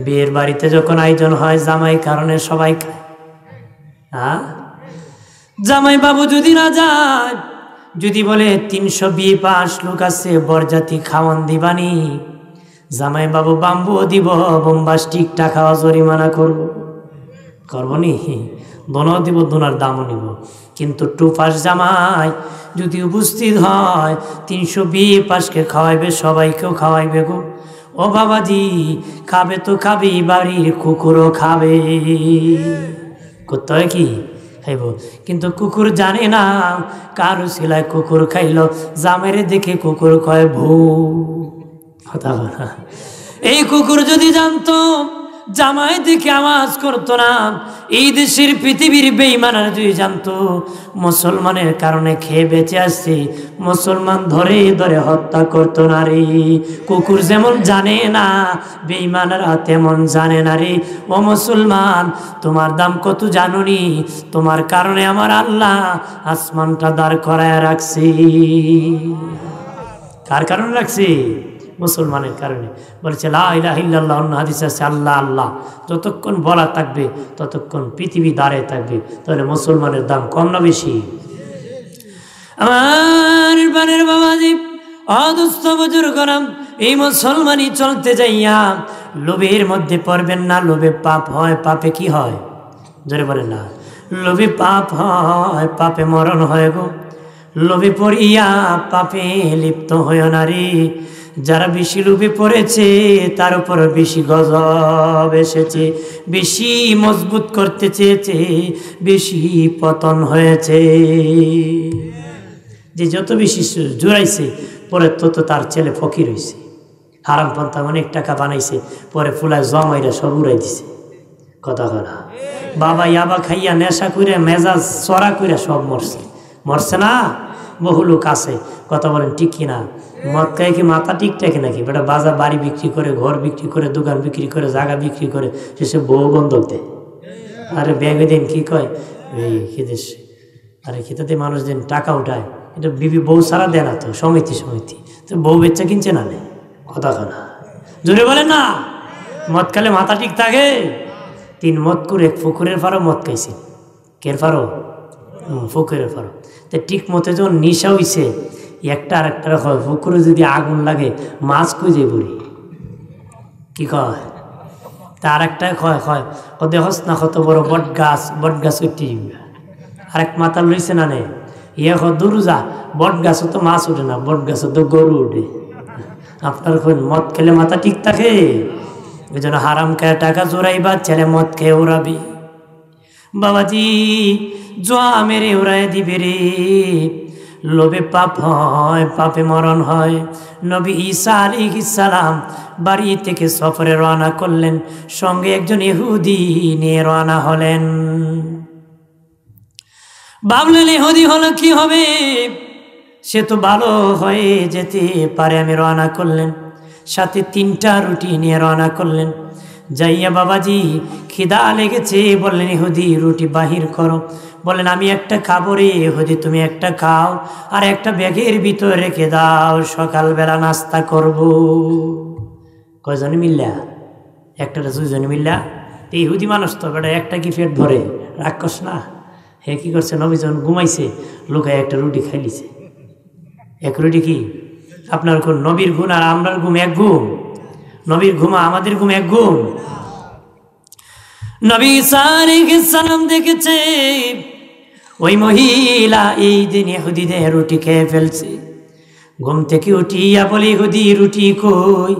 বিয়ের বাড়িতে যখন আয়োজন হয় জামাই কারণে সবাই খায়। হ্যাঁ, জামাই বাবু যদি না যায়, যদি বলে 320 লোক আছে বরজাতি খাওয়ান দিবানি, জামাই বাবু বাম্বুও দিব, বোম্বাস্টিক টাকা জরিমানা করবো নি, দোনাও দিব, দোনার দামও নিব। কিন্তু টুপাস জামাই যদি উপস্থিত হয় 320কে খাওয়াইবে, সবাইকেও খাওয়াইবে গো। ও বাবাজি, খাবে তো খাবে, বাড়ির কুকুরও খাবে। করতে হয় কি, খাইব। কিন্তু কুকুর জানে না কারো শিলায় কুকুর খাইল, জামেরে দেখে কুকুর কয় ভূ। কথা বলা, এই কুকুর যদি জানতো জামাই দেখে আওয়াজ করতো না, এই দেশের পৃথিবীর বেঈমানরা যদি জানতো মুসলমানের কারণে খেয়ে বেঁচে আসছে, মুসলমান ধরে ধরে হত্যা করতো না রে। কুকুর যেমন জানে না, বেঈমানরা তেমন জানে না রে। ও মুসলমান, তোমার দাম কত জানুনি? তোমার কারণে আমার আল্লাহ আসমানটা দাঁড় করায় রাখছি। কার কারণে রাখছি? মুসলমানের কারণে। বলছে লা ইলাহা ইল্লাল্লাহ, অন্য হাদিসে আছে আল্লাহ আল্লাহ যতক্ষণ বলা থাকবে ততক্ষণ পৃথিবী দাঁড়িয়ে থাকবে। তাহলে মুসলমানের দাম কম না বেশি? আমার বানের বাবাজি, অদুস্থ বুজুর্গরাম, এই মুসলমানই চলতে যাইয়া লোভের মধ্যে পড়বেন না। লোভে পাপ হয়। পাপে কি হয়? জোরে বলেন না। লোভে পাপ হয়, পাপে মরণ হয় গো। লোভে পড়িয়া পাপে লিপ্ত হয় না রে। যারা বেশি লোভে পড়েছে তার উপর বেশি গজব এসেছে, বেশি মজবুত করতে চেয়েছে, বেশি পতন হয়েছে। যে যত বেশি জোরাইছে পরে তত তার ছেলে ফকির হয়েছে। হারাম পন্থা অনেক টাকা বানাইছে, পরে ফুলায় জমাইরা সব উড়াই দিছে। কথা বলা, বাবা ইয়াবা খাইয়া নেশা করে মেজাজ চড়া করে সব মরছে। মরছে না? বহু লোক আছে। কথা বলেন ঠিক কিনা? মদ খায় কি মাথা ঠিক থাকে নাকি? বেটা বাজার বাড়ি বিক্রি করে, ঘর বিক্রি করে, দোকান বিক্রি করে, জায়গা বিক্রি করে, শেষে বউ বন্ধক দেয়। আরে ব্যাগে দিন কি কয়, এই খেদেশ, আরে খেতে মানুষ দিন টাকা উঠায়, এটা বিবি বউ সারা দেয় না তো, সমিতি তো বউ বেচ্চা কিনছে না। কথা খানা জোরে বলেন না। মদ খালে মাথা ঠিক থাকে? 3 মদকুর 1 ফুকুরের ফারো মদ খাইছে। কের ফারো? ফুকুরের ফারো। তো ঠিক মতো যখন নিশা হইছে, একটা আর একটা হয়। পুকুরে যদি আগুন লাগে মাছ খুঁজে পড়ি, কি কয়? তার একটা কয় ও দেখস না কত বড় বট গাছ উঠে আরেক মাথা লইছে না নে, ইয়ে দূর যা, বট গাছও তো মাছ উঠে না, বট গাছও তো গরু উঠে। আপনার মদ খেলে মাথা ঠিক থাকে? ওই জন্য হারাম খেয়ে টাকা চোরাইবা, ছেলে মদ খেয়ে উড়াবি। বাবাজি, জোয়া মেরে উড়াই দিবে রে। লোভে পাপ হয়, পাপে মরণ হয়। নবী ঈসা আলাইহিস সালাম বাড়ি থেকে সফরে রওনা করলেন, সঙ্গে একজন ইহুদি নিয়ে রওনা হলেন। ভাবলেন ইহুদি হলো কি হবে, সে তো ভালো হয়ে যেতে পারে। আমি রওনা করলেন, সাথে 3টা রুটি নিয়ে রওনা করলেন। যাইয়া বাবাজি খিদা লেগেছে, বললেন ইহুদি রুটি বাহির করো। বলেন আমি একটা খাবো রে। ইহুদি তুমি একটা খাও, আর একটা ব্যাগের ভিতরে রেখে দাও, সকালবেলা নাস্তা করব। কয়জনে মিল্লা? একটা 2জনে মিল্লা। ইহুদি মানুষ তো বেটা, একটা কি পেট ভরে? রাক্ষস না। হে কি করছে, নবী যখন ঘুমাইছে লোকায় একটা রুটি খাইলিছে। 1 রুটি কি আপনার কোন নবীর গুণ আর আমরার ঘুম এক ঘুম? নবীর ঘুমা আমাদের ঘুম এক ঘুম? নবী ঈসা আলাইহিস সালাম দেখেছে ওই মহিলা এই দিন ইহুদিদের রুটি খেয়ে ফেলছে। ঘুম থেকে উঠিয়া বলে ইহুদি রুটি কই?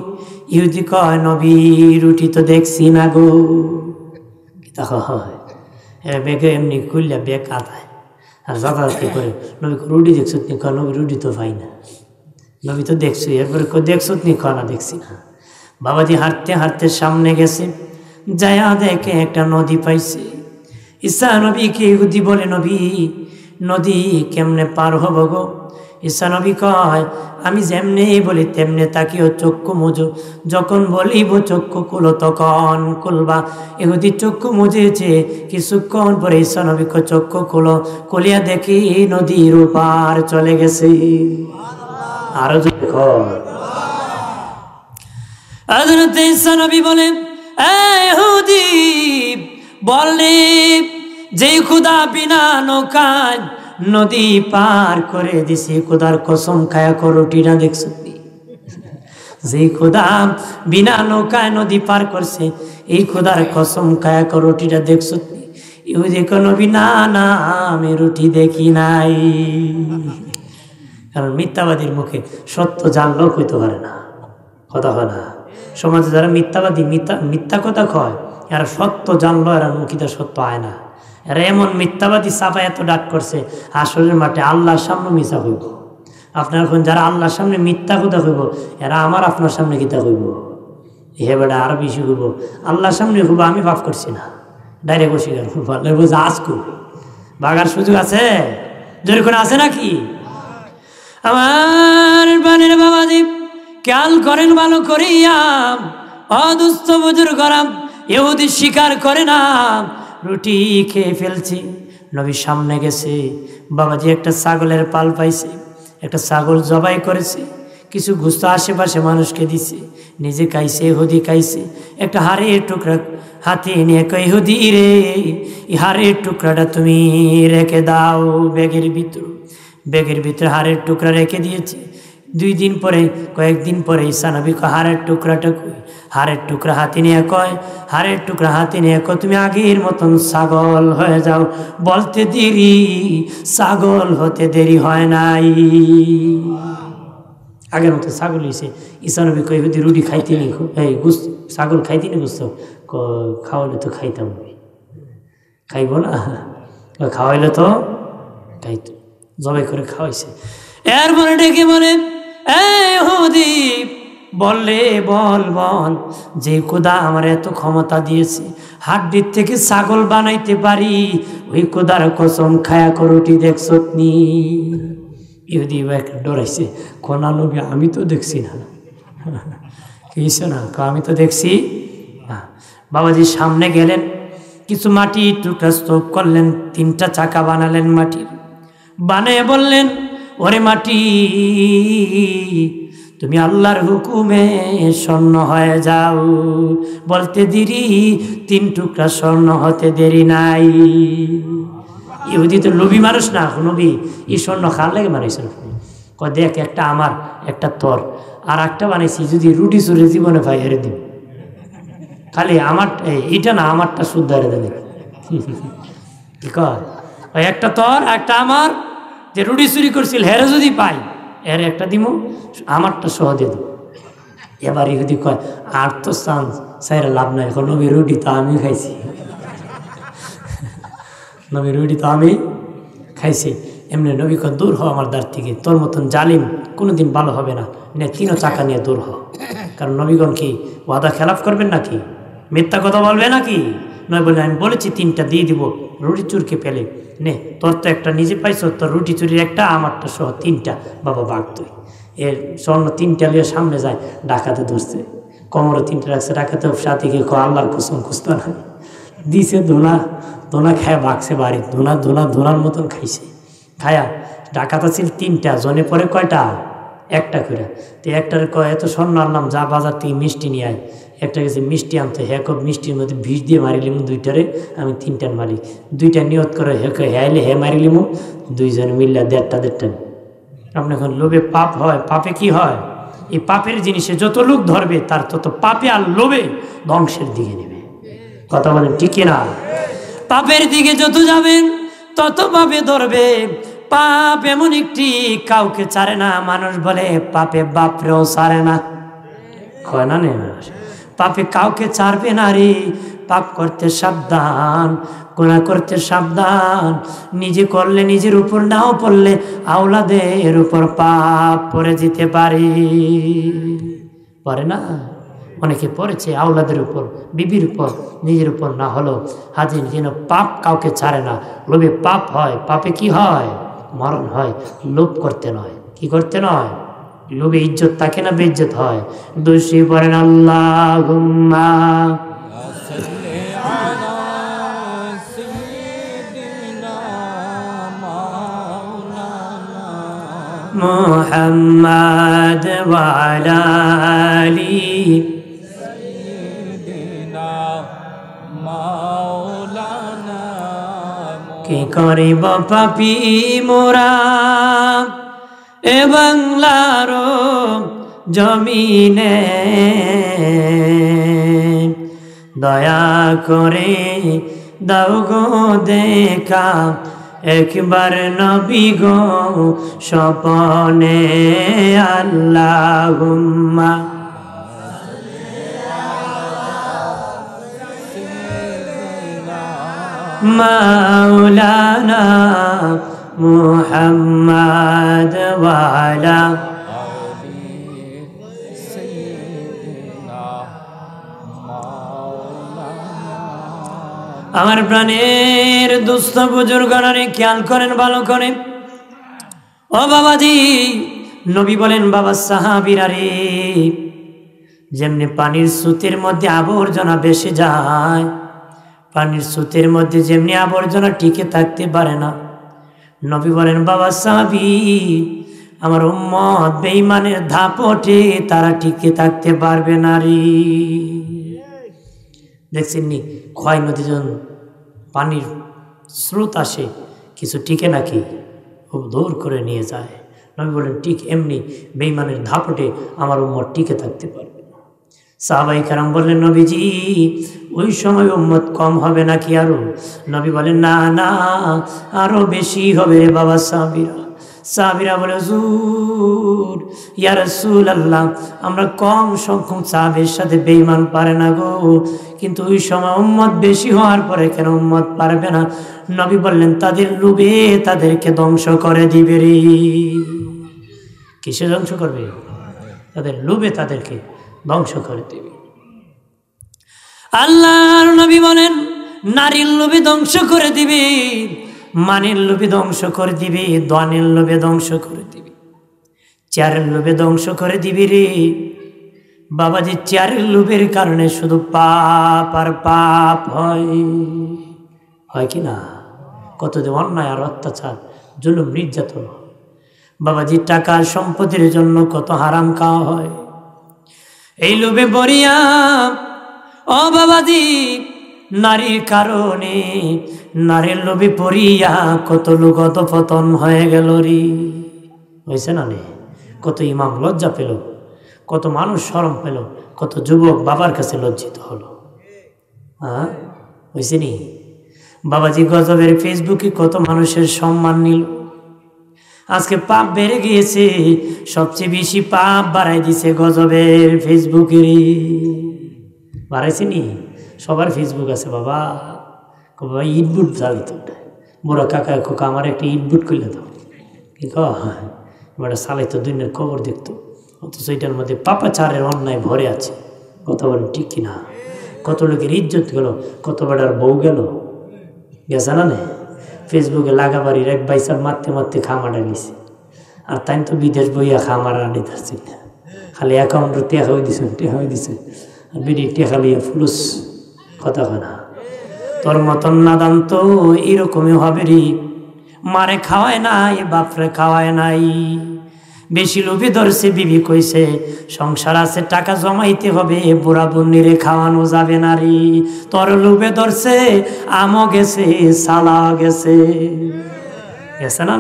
ইহুদি কয় নবী রুটি তো দেখছি না গো। হয় বেগে এমনি খুললে বেগ কাঁদায় আর যাতায়াত করে, নবী রুটি দেখছো নি? কয় নবী রুটি তো পাই না। নবী তো দেখছো। এরপরে দেখছো নি? কয় না দেখছি না। বাবাজি হাঁটতে হাঁটতে সামনে গেছে, যায়া দেখে একটা নদী পাইছে। ঈসা নবীকে ইহুদি বলে নবী নদী কেমনে পার হব গো? ঈসা নবী কয় আমি যেমনে বলি তেমনে তাকিও, চক্ষু মুজো। যখন বলিব চক্ষু খুলো তখন খুলবা। ইহুদি চক্ষু মুজেছে, কিছুক্ষণ পরে ঈসা নবী কয় চক্ষু খুলো। খুলিয়া দেখি নদীর ওপার চলে গেছে। আরো দেখো, হযরত ঈসা নবী বলেন ইহুদি বললে, যে খোদা বিনা নৌকায় নদী পার করে দিছে, খোদার কসম খায়া রুটিটা দেখছো? যে খোদা বিনা নৌকায় নদী পার করছে, এই খোদার কসম খায়া রুটিটা দেখছো? ইহুদি কো নবী, না না, আমি রুটি দেখি নাই। কারণ মিথ্যাবাদীর মুখে সত্য জানলেও কইতে পারে না, কথা হয় না। সমাজে যারা মিথ্যাবাদী, মিথ্যা কথা কয়, এরা সত্য জানলো এরা মুখিতে সত্য আয় না। এরা এমন মিথ্যাবাদী চাপা এত ডাক করছে, আসলের মাঠে আল্লাহর সামনে মিথ্যা কইব। আপনার এখন যারা আল্লাহর সামনে মিথ্যা কথা কইব, এরা আমার আপনার সামনে কিতা কইব? হে বেটা আরো বেশি কইব, আল্লাহর সামনে কইব আমি পাপ করছি না, ডাইরেক্ট বসে গেল আজ কই বাগার সুযোগ আছে, যদি কোনো আছে নাকি? আমার বানের বাবাজি খেয়াল করেন ভালো করিয়া, অদুস্থ বুজুর্গরা ইহুদি স্বীকার করে না, রুটি খেয়ে ফেলছি। নবীর সামনে গেছে, বাবাজি একটা ছাগলের পাল পাইছে, একটা ছাগল জবাই করেছে, কিছু গোশত আশেপাশে মানুষকে দিছে, নিজে খাইছে, ইহুদি খাইছে। একটা হাড়ের টুকরা হাতে নিয়ে কয়, ইহুদি রে, এই হাড়ের টুকরাটা তুমি রেখে দাও ব্যাগের ভিতর। ব্যাগের ভিতরে হাড়ের টুকরা রেখে দিয়েছে। 2 দিন পরে, কয়েকদিন পরে ঈসা নবী কয়, হাড়ের টুকরাটা কই? হাড়ের টুকরা হাতে নিয়ে কয়, হাড়ের টুকরা হাতে নিয়ে কয়, তুমি আগের মতন ছাগল হয়ে যাও। বলতে দেরি, ছাগল হতে দেরি হয় নাই, আগের মতো ছাগল হয়েছে। ঈসা নবী কয়, ইহুদি রুটি খাইতে নি, এই ছাগল খাইতে নি বুঝছো? খাওয়াইলে তো খাইতাম, খাইব না? খাওয়াইলে তো খাইতো, জবাই করে খাওয়াইছে। এরপরে ডেকে বলে, ইহুদি বললে, বল বল, যে খোদা আমার এত ক্ষমতা দিয়েছে, হাড্ডির থেকে ছাগল বানাইতে পারি, ওই খোদার কসম খায়া রুটি দেখছো নি? ইহুদি ডরাইছে, কোনা নবী আমি তো দেখছি না। কিছু না, আমি তো দেখছি না। বাবাজি সামনে গেলেন, কিছু মাটি টুকরা স্তূপ করলেন, 3টা চাকা বানালেন মাটির, বানিয়ে বললেন, ওরে মাটি, তুমি আল্লাহর হুকুমে স্বর্ণ হয়ে যাও। বলতে দেরি, 3 টুকরা স্বর্ণ হতে দেরি নাই। ইহুদি তো লোভী মানুষ না, নবী এই স্বর্ণ খার লাগে বানাইছেন? কয়, দেখ, একটা আমার, একটা তোর, আর একটা বানাইছি, যদি রুটি চুরে জীবনে ভাই হেরে দিব, খালি আমার এইটা না, আমারটা শুদ্ধ হেরে দেবে। কি কয়, একটা তোর একটা আমার, যে রুটি চুরি করছিল হেরে যদি পাই, এর একটা দিব, আমারটা সহ দিয়ে দেব। এবার ইহুদি কয়, আর তো চান্স সাইরা লাভ নাই, এখন নবী রুটি তো আমি খাইছি, নবী রুটি তো আমি খাইছি। এমনি নবী কয়, দূর হ আমার দ্বার থেকে, তোর মতন জালিম কোনোদিন ভালো হবে না, 3 চাকা নিয়ে দূর হ। কারণ নবীগণ কি ওয়াদা খেলাফ করবেন নাকি? মিথ্যা কথা বলবে নাকি? নয় বলে, আমি বলেছি 3টা দিয়ে দিব, রুটি চুরকে পেলে নে, তোর তো একটা নিজে পাইছ, তোর রুটি চুরির একটা, আমারটা সহ 3টা, বাবা বাঘ তুই। এর স্বর্ণ 3টা লিয়ে সামনে যায়, ডাকাতে ধরছে, কোমরে 3টা রাখছে, ডাকাতে সাথে গিয়ে আল্লাহর কসম খুঁজত না, দিছে ধোনা, ধোনা খায় ভাগছে বাড়ি, ধোনার মতন খাইছে। খায়া ডাকাত ছিল 3টা, জনে পরে কয়টা? একটা করে। তো একটার কয়, এত স্বর্ণ আনলাম, যা বাজার থেকে মিষ্টি নিয়ে আয়। একটা গেছে মিষ্টি আনতে, হ্যাঁ মিষ্টির মধ্যে বিষ দিয়ে মারিলিম 2টারে, আমি 3টার মালিক। 2টা নিয়ত করে হ্যাঁলে হ্যাঁ মারিলিম, 2 জনে মিললে 1.5 আপনি এখন লোভে পাপ হয়, পাপে কি হয়? এই পাপের জিনিসে যত লোক ধরবে, তার তত পাপে আর লোভে ধ্বংসের দিকে নেবে। কথা বলেন ঠিক না? পাপের দিকে যত যাবেন, তত পাপে ধরবে। পাপ এমন একটি, কাউকে ছাড়ে না। মানুষ বলে পাপে বাপরেও ছাড়ে না, কয় না নে, পাপে কাউকে ছাড়বে না রে। পাপ করতে সাবধান, গুনাহ করতে সাবধান। নিজে করলে নিজের উপর, নাও পড়লে আওলাদের উপর পাপ পড়ে যেতে পারে। পারে না? অনেকে পড়েছে আওলাদের উপর, বিবির উপর, নিজের উপর না হলো। হাজির যেন পাপ কাউকে ছাড়ে না। লোভে পাপ হয়, পাপে কি হয়? মরণ হয়। লোভ করতে নয়, কি করতে নয়? লোভে ইজ্জত থাকে না, বেইজ্জত হয়। দোষী পড়েন আল্লাহুম্মা মুহাম্মাদ ওয়া আলা আলি কি করিব পাপী মোরা এ বাংলার জমিনে, দয়া করে দাও গো দেখা একবার নবী গো স্বপনে। আল্লাহুম্মা মাওলানা মুহাম্মদ ওয়া আলা আমার প্রাণের দুস্থ বুজুর্গণে খেয়াল করেন ভালো করে। ও বাবাজি, নবী বলেন বাবা সাহাবীরা রে, যেমনি পানির স্রোতের মধ্যে আবর্জনা ভেসে যায়, পানির স্রোতের মধ্যে যেমনি আবর্জনা টিকে থাকতে পারে না, নবী বলেন বাবা সাহাবী আমার উম্মত বেঈমানের ধাপটে তারা টিকে থাকতে পারবে না রে। দেখছেন নি খোয়াই নদী যখন পানির স্রোত আসে কিছু টিকে নাকি খুব দূর করে নিয়ে যায়। নবী বলেন ঠিক এমনি বেঈমানের ধাপটে আমার উম্মত টিকে থাকতে পারবে না। সাহাবায়ে কেরাম বললেন নবীজি ওই সময় উম্মত কম হবে নাকি আরো? নবী বলেন না না আরো বেশি হবে রে বাবা। সাহাবীরা বলে হুজুর ইয়া রাসূলুল্লাহ আমরা কম সংখ্যক সাহাবীর সাথে বেঈমান পারে না গো, কিন্তু ওই সময় উম্মত বেশি হওয়ার পরে কেন উম্মত পারবে না? নবী বললেন তাদের লোভে তাদেরকে ধ্বংস করে দিবে রে। কিসে ধ্বংস করবে? তাদের লোভে তাদেরকে ধ্বংস করে দিবে। আল্লাহর নবী বলেন নারীর লোভে ধ্বংস করে দিবে, মানের লোভে ধ্বংস করে দিবে, দনের লোভে ধ্বংস করে দিবে, চেয়ারের লোভে ধ্বংস করে দিবি রে বাবাজি। চেয়ারের লোভের কারণে শুধু পাপ আর পাপ হয় কি না? কত যে অন্যায় আর অত্যাচার জুলুম নির্যাতন বাবাজি। টাকার সম্পদের জন্য কত হারাম খাওয়া হয় এই লোভে বরিয়া। ও বাবাজি নারীর কারণে নারীর লোভে পড়িয়া কত লোক পতন হয়ে গেল রে। হয়েছে না রে? কত ইমাম লজ্জা পেল, কত মানুষ শরম পেল, কত যুবক বাবার কাছে লজ্জিত হলো। হ্যাঁ হয়েছে নি বাবাজি? গজবের ফেসবুকে কত মানুষের সম্মান নিল। আজকে পাপ বেড়ে গিয়েছে, সবচেয়ে বেশি পাপ বাড়াই দিছে গজবের ফেসবুকের। বাড়াইছে নি? সবার ফেসবুক আছে বাবা। বাবা ইট বুট যাবি তো মোরা কাকা খোকা আমার একটা ইট বুট করলে দাও, কি কটা সালাইতো দুনিয়ার খবর দেখতো, অথচ এটার মধ্যে পাপাচারের অন্যায় ভরে আছে। কথা বলেন ঠিক কিনা? কত লোকের ইজ্জত গেল, কত বেটার বউ গেল, গেছে না? ফেসবুকে লাগাবাড়ির এক বাইসার মারতে মারতে খামাটা গেছে, আর তাই তো বিদেশ বইয়া খামার আনি থাকছে না, খালি অ্যাকাউন্টে টেকা হয়ে দিছে আর বিড়ি টেকা লিয়ে ফুলুস। কথা হয় না? তোর মতন নাদান তো এরকমই হবে রে। মারে খাওয়ায় নাই, বাপরে খাওয়ায় নাই, বেশি লোভে ধরছে। বিবি কইছে সংসার আছে, টাকা জমাইতে হবে, বুড়া বন্নিরে খাওয়ানো যাবে না রে। তোর লোভে ধরছে, আমও গেছে, সালাও গেছে, গেছে না?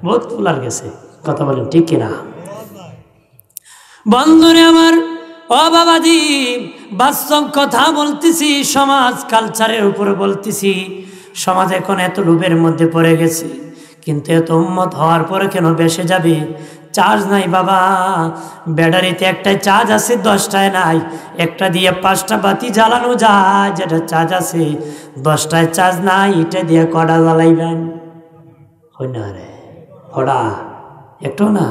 বহুত ফুলার গেছে। কথা বলেন ঠিক কিনা? বন্ধুরে আমার, ও বাবাজি বাস্তব কথা বলতেছি, সমাজ কালচারের উপরে বলতেছি। সমাজ এখন এত লোভের মধ্যে পড়ে গেছে, কিন্তু এত উম্মত হওয়ার পরে কেন বেসে যাবে? চার্জ নাই বাবা, ব্যাটারিতে একটাই চার্জ আছে, 10টায় নাই। একটা দিয়ে 5টা বাতি জ্বালানো যায়, যেটা চার্জ আছে। 10টায় চার্জ নাই, এটা দিয়ে কটা জ্বালাইবেন? হয় না রে, কটা একটু না।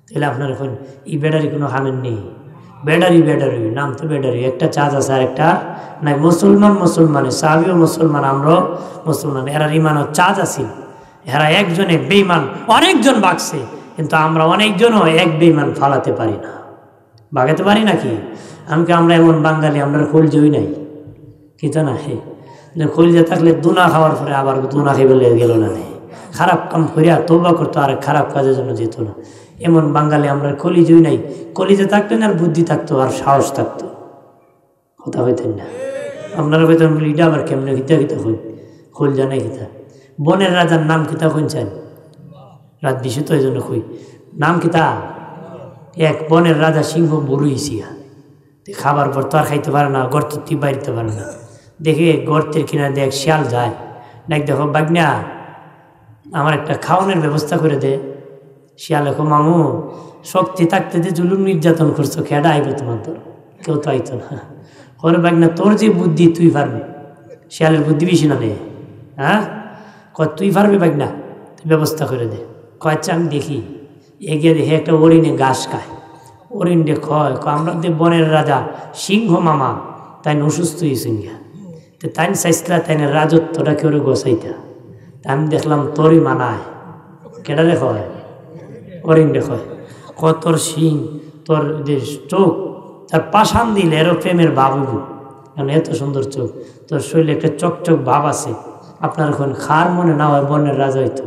তাহলে আপনার এখন এই ব্যাটারি কোনো হামেন নেই। ব্যাটারি নাম তো ব্যাটারি, একটা চার্জ আছে আর একটা নাই। মুসলমানে সাহাবীও মুসলমান, আমরাও মুসলমান। এরা ইমানও চার্জ আছে, এরা একজনে বেঈমান অনেকজন বাগছে, কিন্তু আমরা অনেকজনও এক বেঈমান ফালাতে পারি না, বাগাতে পারি নাকি? আমরা এমন বাঙালি, আমরা খোলজই নাই, কিন্তু না হে খোলজা থাকলে দুনা খাওয়ার পরে আবার দুনা খেয়ে বলে গেল না, খারাপ কাম করিয়া তওবা করতো, আর খারাপ কাজের জন্য যেত না। এমন বাঙালি আমরা কলিজই নাই। কলিজা থাকতেন আর বুদ্ধি থাকতো আর সাহস থাকতো। কথা হইতেন না আপনারা হইতেন বলি এটা আবার কেমনে গীতা গীতা হই খোল জানাই গীতা বনের রাজার নাম কিতা শুনছেন রাত দিশে তো এই জন্য খুই নাম কিতা এক বনের রাজা সিংহ বড়ইছিয়া খাবার পর তো আর খাইতে পারে না গর্ত বাড়িতে পারে না দেখে গর্তের কিনারে দেখ শিয়াল যায় দেখ দেখো বাগনা আমার একটা খাওয়ানোর ব্যবস্থা করে দে শিয়াল এখন মামু শক্তি থাকতে যে জুলুম নির্যাতন করছো খেডা আইবে তোমার তোর কেউ তো আইতো না করে বাগনা তোর যে বুদ্ধি তুই পারবি শিয়ালের বুদ্ধি বেশি না রে হ্যাঁ তুই পারবি বাগনা তুই ব্যবস্থা করে দে কয়েকটা আমি দেখি এগিয়ে দেখে একটা হরিণে ঘাস খায় হরিণে খয় আমরা যে বনের রাজা সিংহ মামা তাই অসুস্থ হয়েছে গিয়া তো তাই চাইছিলা তাই রাজত্বটা কেউ গোসাইতা তা আমি দেখলাম তোরই মানায় কেটা দেখয় হরিণ দেখয় তোর সিং তোর যে চোখ তার পাশান দিলে এরও প্রেমের ভাব হইব কারণ এত সুন্দর চোখ তোর শরীরে একটা চকচক ভাব আছে আপনার এখন খার মনে না হয় বনের রাজা হইতো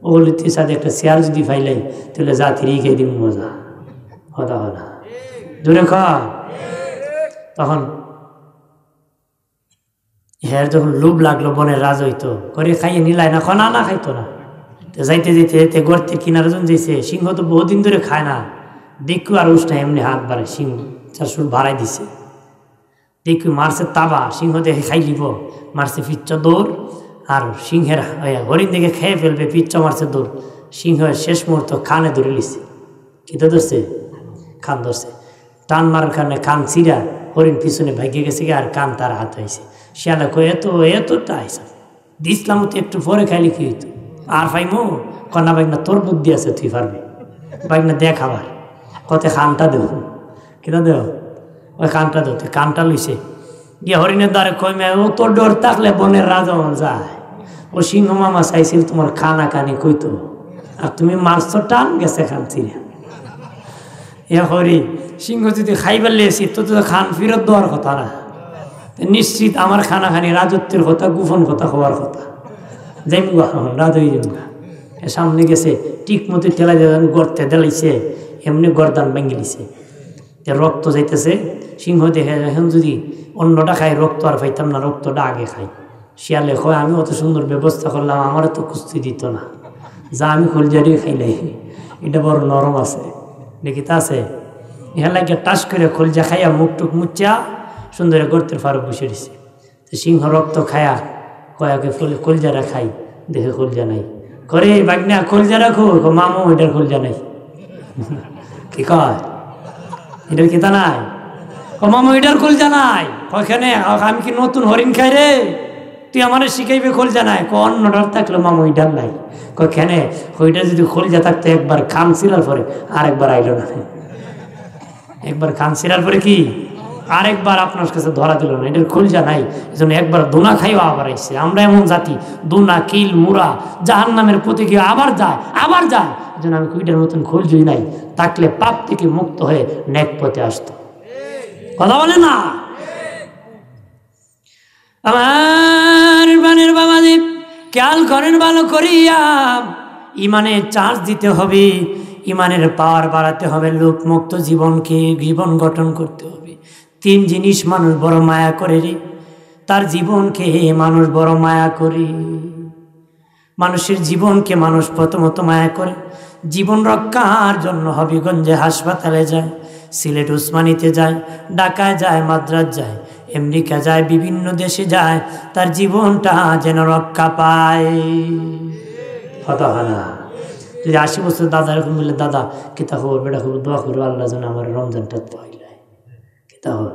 ওগুলি তুই সাথে একটা চেয়ার যদি ফাইলাই তাহলে জাতির খেয়ে দিব মজা হদা হদা দূরে তখন হ্যাঁ যখন লোভ লাগলো বনের রাজা হইতো করে খাইয়ে নিলাই না খনা না খাইতো না তো যাইতে যেতে যেতে গর্তের কিনারে জন যেছে সিংহ তো বহুদিন ধরে খায় না দেখু আর উষ্টা এমনি হাত বাড়ায় সিংহ চারশোর ভাড়াই দিছে দেখু মারছে তাবা সিংহ দেখে খাই লিব মারছে পিচ্ছ দৌড় আর সিংহের হরিণ দেখে খেয়ে ফেলবে পিচ্ছ মারছে দৌড় সিংহের শেষ মুহূর্ত কানে ধরে লিছে কিতা ধরছে কান ধরছে টান মারার কারণে কান চিরা হরিণ পিছনে ভাগিয়ে গেছে আর কান তার হাত হয়েছে শিয়ালে কয়ে এতটা আইসা দিসলাম তো একটু পরে খাইলে কি হইতো আর ফাইমো কন্যা বাইক না তোর বুদ্ধি আছে তুই পারবি বাইক না দেখ আবার কত কানটা দেব কিনা দেব ওই কানটা দেব তুই কানটা লইছে গিয়ে হরিণের দ্বারে কমে ও তোর ডর থাকলে বনের রাজা যায় ও সিংহ মামা চাইছিল তোমার খানা কানি কইতো আর তুমি মারছ টান গেছে খান চিরে এ হরি সিংহ যদি খাইবার লেছি তো খান ফিরত দেওয়ার কথা না নিশ্চিত আমার খানাখানি রাজত্বের কথা গোপন কথা হওয়ার কথা যাইমুগা রাজা হয়ে যাবো সামনে গেছে ঠিক মতো ঠেলা গর্তে দেলাইছে এমনি গরদান ভেঙে দিছে রক্ত যাইতেছে সিংহ দেখে এখন যদি অন্যটা খাই রক্ত আর পাইতাম না রক্তটা আগে খাই শিয়ালে কয় আমি অত সুন্দর ব্যবস্থা করলাম আমার তো কুস্তি দিত না যা আমি খোলজারি খাইলাই এটা বড় নরম আছে দেখি তা আছে ইহা লাগে টাস করে খোলজা খাইয়া মুখ টুক মুচা সুন্দর গর্তের ফারুক বসে দিছে তো সিংহ রক্ত খায়া কয়াকে খোলজারা খাই দেখে খোলজা নাই করে বাগনা খোলজা রাখো মামু এটার খোলজা নাই কি কয় এটার কিতা নাই মামু এটার খোলজা নাই ওখানে আমি কি নতুন হরিণ খাই রে তুই আমার শিখাইবে খোলজা নাই অন্যটার থাকলো মামু এটার নাই কেনে ওইটা যদি খোলজা থাকতো একবার খান ছিলার পরে আরেকবার আইলো না একবার খান ছিলার পরে কি আরেকবার আপনার কাছে ধরা দিল না এটার খোলজা নাই এজন্য একবার দোনা খাইও আবার আইসে আমরা এমন জাতি দোনা কিল মুরা জাহান নামের প্রতি কেউ আবার যায় এজন্য আমি কুইটার মতন খোলজই নাই থাকলে পাপ থেকে মুক্ত হয়ে নেক পথে আসতো কথা বলে না আমার বানের বাবাজি খেয়াল করেন ভালো করিয়া ইমানে চার্জ দিতে হবে ইমানের পাওয়ার বাড়াতে হবে লোকমুক্ত জীবন গঠন করতে হবে তিন জিনিস মানুষ বড় মায়া করে রে তার জীবনকে মানুষ বড় মায়া করে মানুষের জীবনকে মানুষ প্রথমত মায়া করে জীবন রক্ষার জন্য হবিগঞ্জে হাসপাতালে যায় সিলেট উসমানীতে যায় ঢাকায় যায় মাদ্রাজ যায় আমেরিকা যায় বিভিন্ন দেশে যায় তার জীবনটা যেন রক্ষা পায় কথা হয় না যদি 80 বছর দাদা এরকম বললে দাদা কিতা খবর বেটা খবর দোয়া করবো আল্লাহ যেন আমার রমজানটা পাইলাই কিতা হল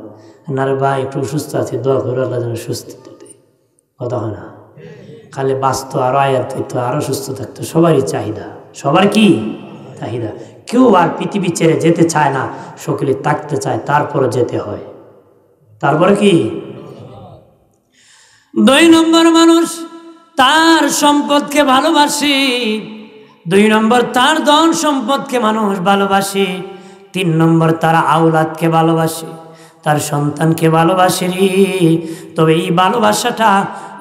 না রে ভাই একটু সুস্থ আছে দোয়া করবো আল্লাহ যেন সুস্থ দেয় কথা হয় না খালি বাঁচত আরো আয়াত হইতো আরো সুস্থ থাকতো সবারই চাহিদা সবার কি চাহিদা কেউ আর পৃথিবী ছেড়ে যেতে চায় না সকলে থাকতে চায় তারপরে যেতে হয় তারপরে কি 2 নম্বর মানুষ তার সম্পদকে ভালোবাসে 2 নম্বর তার ধন সম্পদকে মানুষ ভালোবাসে 3 নম্বর তারা আওলাদকে ভালোবাসে তার সন্তানকে ভালোবাসে রে। তবে এই ভালোবাসাটা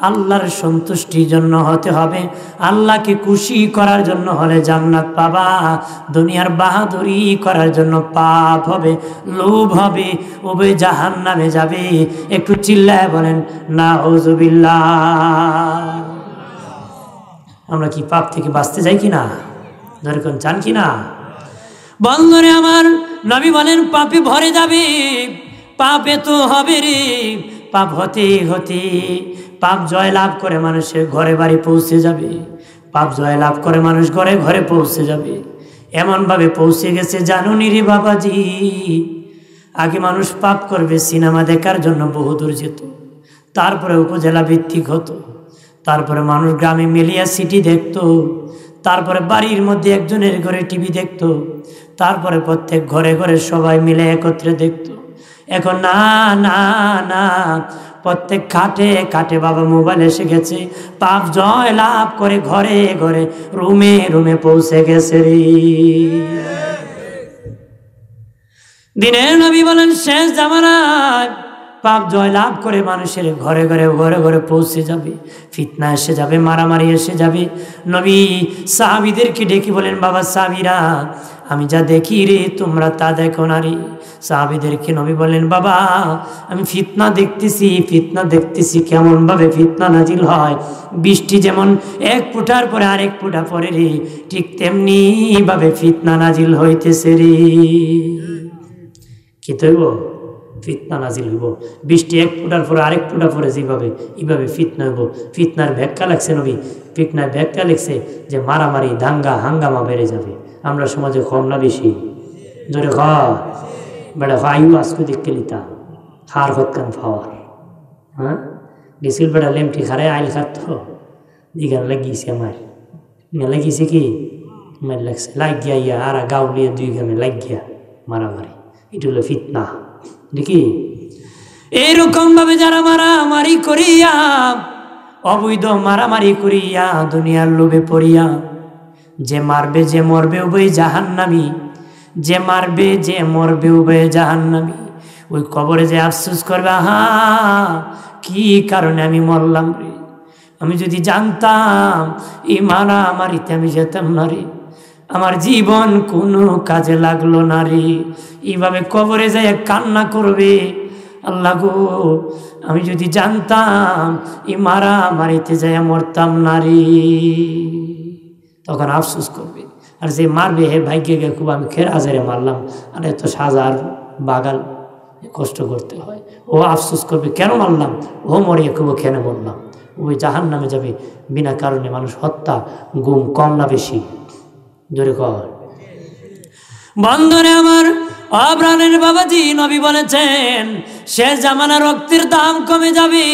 আল্লাহর সন্তুষ্টির জন্য হতে হবে। আল্লাহকে খুশি করার জন্য হলে জান্নাত পাবা, দুনিয়ার বাহাদুরি করার জন্য পাপ হবে, লোভ হবে, ওবে জাহান্নামে যাবে। একটু চিল্লায় বলেন নাউযুবিল্লাহ। আমরা কি পাপ থেকে বাঁচতে চাই কিনা? যেরকম চান কিনা? বন্ধুরে আমার, নবী বলেন পাপে ভরে যাবে, পাপে তো হবে রে। পাপ হতে হতে পাপ জয় লাভ করে মানুষের ঘরে বাড়ি পৌঁছে যাবে, পাপ জয় লাভ করে মানুষ ঘরে ঘরে পৌঁছে যাবে। এমনভাবে পৌঁছে গেছে জানুনি রে বাবাজি, আগে মানুষ পাপ করবে সিনেমা দেখার জন্য বহুদূর যেত, তারপরে উপজেলা ভিত্তিক হতো, তারপরে মানুষ গ্রামে মিলিয়া সিটি দেখতো, তারপরে বাড়ির মধ্যে একজনের ঘরে টিভি দেখতো, তারপরে প্রত্যেক ঘরে ঘরে সবাই মিলে একত্রে দেখতো। এখন না না না, প্রত্যেক কাটে কাটে বাবা মোবাইল এসে গেছে, পাপ জয় লাভ করে ঘরে ঘরে রুমে রুমে পৌঁছে গেছে রে। দিনের নবী বলেন শেষ জামানায় পাপ জয় লাভ করে মানুষের ঘরে ঘরে ঘরে ঘরে পৌঁছে যাবে, ফিতনা এসে যাবে, মারামারি এসে যাবে। নবী সাহাবীদেরকে ডেকে বলেন বাবা সাহাবীরা, আমি যা দেখি রে তোমরা তা দেখো না রে। সাহাবীদেরকে নবী বলেন বাবা আমি ফিতনা দেখতেছি, ফিতনা দেখতেছি। কেমন ভাবে ফিতনা নাজিল হয়, বৃষ্টি যেমন এক ফোঁটার পরে আরেক ফোঁটা পরে রে, ঠিক তেমনি ভাবে ফিতনা নাজিল হইতেছে রে। কি তৈব? ফিতনা নাজিল হইব। বৃষ্টি এক ফোঁটার পরে আরেক ফোঁটা পরে যেভাবে, এইভাবে ফিতনা হইব। ফিতনার ব্যাখ্যা লাগছে নবী, ফিতনার ব্যাখ্যা লিখছে যে মারামারি দাঙ্গা হাঙ্গামা বেড়ে যাবে। আমরা সমাজে কম না বেশি? জোরে বেড়া আয়ু আজকে দেখতে লিতাম হার হতকান ফাওয়ার। হ্যাঁ গেছিল বেড়া লেমটি খারে আইল খাত দিঘান লাগিয়েছে আমার, লাগিয়েছে কি মার লাগছে, লাগ গিয়া ইয়া আর গাউলিয়া দুই গ্রামে লাগ গিয়া মারামারি। এটা হলো ফিতনা। দেখি এইরকম ভাবে যারা মারামারি করিয়া, অবৈধ মারামারি করিয়া, দুনিয়ার লোভে পড়িয়া, যে মারবে যে মরবে উভয় জাহান্নামী, যে মারবে যে মরবে উভয় জাহান্নামী। ওই কবরে যে আফসোস করবে, আহা কি কারণে আমি মরলাম রে, আমি যদি জানতাম এই মারামারিতে আমি যেতাম না রে, আমার জীবন কোনো কাজে লাগলো না রে। এইভাবে কবরে যায় কান্না করবে, আল্লাহ গো আমি যদি জানতাম এই মারামারিতে যায় মরতাম না রে। তখন আফসোস করবে। আর যে মারবে হে ভাগ্যে গে খুব আমি খের আজারে মারলাম, আর এত সাজার বাগাল কষ্ট করতে হয়। ও আফসোস করবে কেন মারলাম, ও মরিয়ে খুব কেন মরলাম। ওই জাহান নামে যাবে বিনা কারণে। মানুষ হত্যা গুম কম না বেশি? জোরে কর। বন্ধনে আমার অপ্রাণের বাবাজি নবী বলেছেন শেষ জামানা রক্তের দাম কমে যাবে,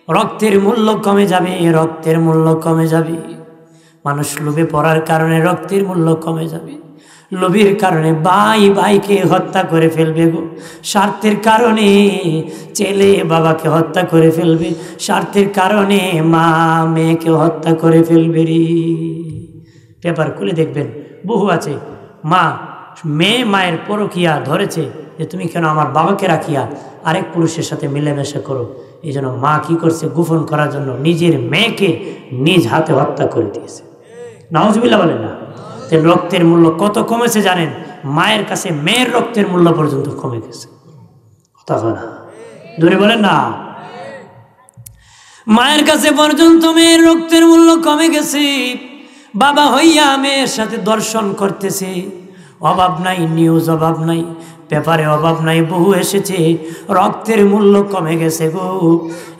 রক্তের মূল্য কমে যাবে, রক্তের মূল্য কমে যাবে। মানুষ লোভে পড়ার কারণে রক্তের মূল্য কমে যাবে। লোভের কারণে ভাই ভাইকে হত্যা করে ফেলবে গো, স্বার্থের কারণে ছেলে বাবাকে হত্যা করে ফেলবে, স্বার্থের কারণে মা মেয়েকে হত্যা করে ফেলবে রে। পেপার খুলে দেখবেন বহু আছে, মা মেয়ে মায়ের পরকিয়া ধরেছে যে তুমি কেন আমার বাবাকে রাখিয়া আরেক পুরুষের সাথে মিলেমিশে করো। এই জন্য মা কি করছে, গোপন করার জন্য নিজের মেয়েকে নিজ হাতে হত্যা করে দিয়েছে। নাউজুবিল্লাহ বলেন না? রক্তের মূল্য কত কমেছে জানেন? মায়ের কাছে মেয়ের রক্তের মূল্য পর্যন্ত কমে গেছে। কথা না ধরে বলেন না, মায়ের কাছে পর্যন্ত মেয়ের রক্তের মূল্য কমে গেছে। বাবা হইয়া মেয়ের সাথে দর্শন করতেছে, অভাব নাই, নিউজ অভাব নাই, পেপারে অভাব নাই, বহু এসেছে। রক্তের মূল্য কমে গেছে গো।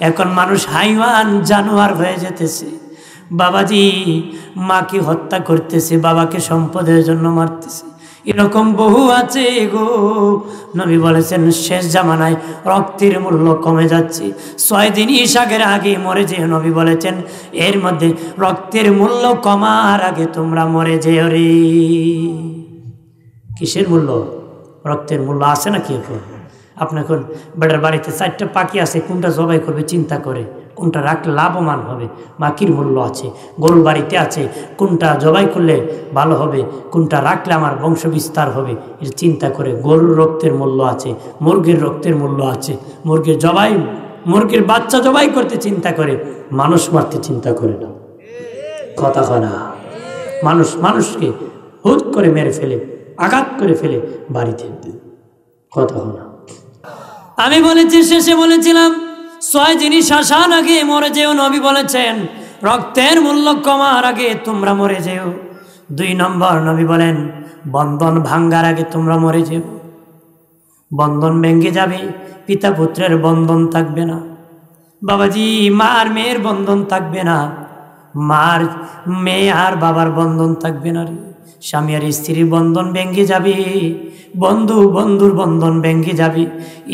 এখন মানুষ হাইওয়ান জানোয়ার হয়ে যেতেছে। বাবাজি মাকে হত্যা করতেছে, বাবাকে সম্পদের জন্য মারতেছে। এরকম বহু আছে গো। নবী বলেছেন শেষ জামানায় রক্তের মূল্য কমে যাচ্ছে। 6 দিন ইশাকের আগে মরে যেও, নবী বলেছেন এর মধ্যে রক্তের মূল্য কমার আগে তোমরা মরে যেও রে। কিসের মূল্য? রক্তের মূল্য আছে নাকি? এখন আপনি এখন বেটার বাড়িতে 4টা পাখি আছে, কোনটা জবাই করবে চিন্তা করে কোনটা রাখলে লাভবান হবে, মাকির মূল্য আছে, গরু বাড়িতে আছে, কোনটা জবাই করলে ভালো হবে, কোনটা রাখলে আমার বংশ বিস্তার হবে, এটা চিন্তা করে। গরুর রক্তের মূল্য আছে, মুরগির রক্তের মূল্য আছে, মুরগির বাচ্চা জবাই করতে চিন্তা করে, মানুষ মারতে চিন্তা করে না। কথা হয় না? মানুষকে হুট করে মেরে ফেলে, আঘাত করে ফেলে বাড়িতে। কথা হয় না? আমি বলেছি, শেষে বলেছিলাম 6 জিনিস আসার আগে মরে যেও। নবী বলেছেন রক্তের মূল্য কমার আগে তোমরা মরে যেও। 2 নম্বর নবী বলেন বন্ধন ভাঙ্গার আগে তোমরা মরে যেও। বন্ধন ভেঙে যাবে, পিতা পুত্রের বন্ধন থাকবে না, বাবাজি মার মেয়ের বন্ধন থাকবে না, মার মেয়ে আর বাবার বন্ধন থাকবে না রে। স্বামী আর স্ত্রীর বন্ধন ভেঙে যাবে, বন্ধুর বন্ধন ভেঙে যাবে।